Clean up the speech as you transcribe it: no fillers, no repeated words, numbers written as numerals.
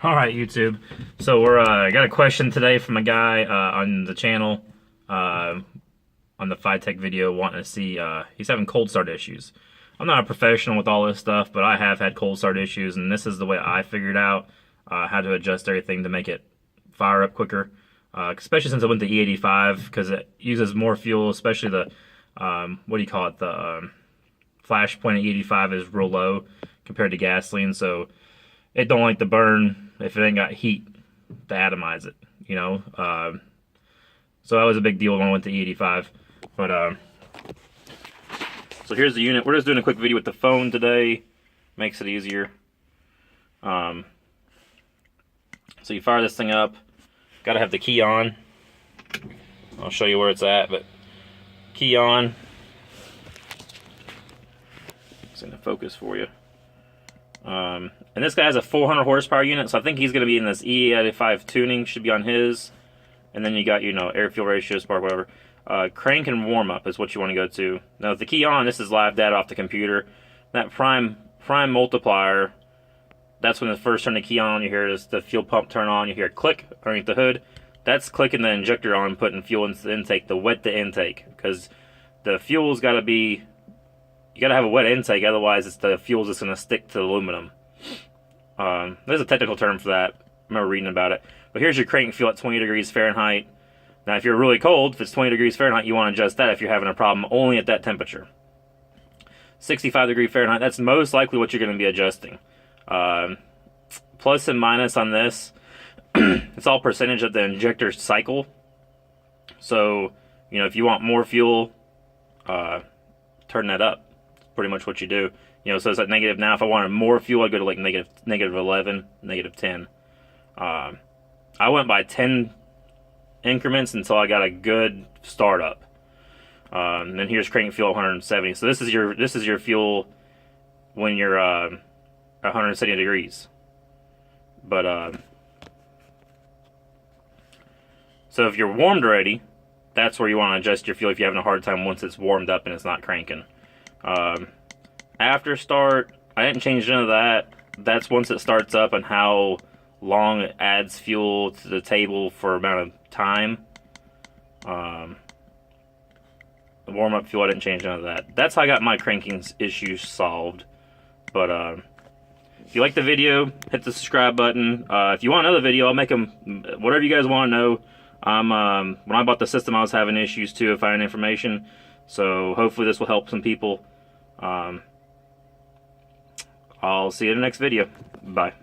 All right, YouTube. So I got a question today from a guy on the channel on the fitech video wanting to see he's having cold start issues. I'm not a professional with all this stuff, but I have had cold start issues, and this is the way I figured out how to adjust everything to make it fire up quicker. Especially since I went to E85 because it uses more fuel, especially the what do you call it? The flash point at E85 is real low compared to gasoline, so it don't like to burn if it ain't got heat to atomize it, you know. So that was a big deal when I went to E85. But so here's the unit. We're just doing a quick video with the phone today. Makes it easier. So you fire this thing up. Got to have the key on. I'll show you where it's at, but key on. It's in the focus for you. And this guy has a 400 horsepower unit, so I think he's going to be in this E85 tuning, should be on his. And then you got, you know, air fuel ratio, spark, whatever. Crank and warm up is what you want to go to. Now, with the key on, this is live data off the computer. That prime multiplier, that's when the first turn the key on, you hear this, the fuel pump turn on, you hear click underneath the hood. That's clicking the injector on, putting fuel into the intake, the wet to intake. Because the fuel's got to be, you got to have a wet intake, otherwise the fuel's just going to stick to the aluminum. There's a technical term for that. I remember reading about it. But here's your crank fuel at 20 degrees Fahrenheit. Now, if you're really cold, if it's 20 degrees Fahrenheit, you want to adjust that if you're having a problem only at that temperature. 65 degrees Fahrenheit, that's most likely what you're going to be adjusting. Plus and minus on this, it's all percentage of the injector cycle. So, you know, if you want more fuel, turn that up. That's pretty much what you do. You know, so it's at negative now. If I wanted more fuel, I'd go to like negative 11, negative 10. I went by 10 increments until I got a good startup. And then here's crank fuel 170. So this is your fuel when you're 170 degrees. But so if you're warmed already, that's where you want to adjust your fuel if you're having a hard time once it's warmed up and it's not cranking. After start, I didn't change none of that. That's once it starts up and how long it adds fuel to the table for amount of time. The warm-up fuel, I didn't change none of that. That's how I got my cranking issues solved. But if you like the video, hit the subscribe button. If you want another video, I'll make them whatever you guys want to know. When I bought the system, I was having issues too of finding information. So hopefully this will help some people. I'll see you in the next video. Bye.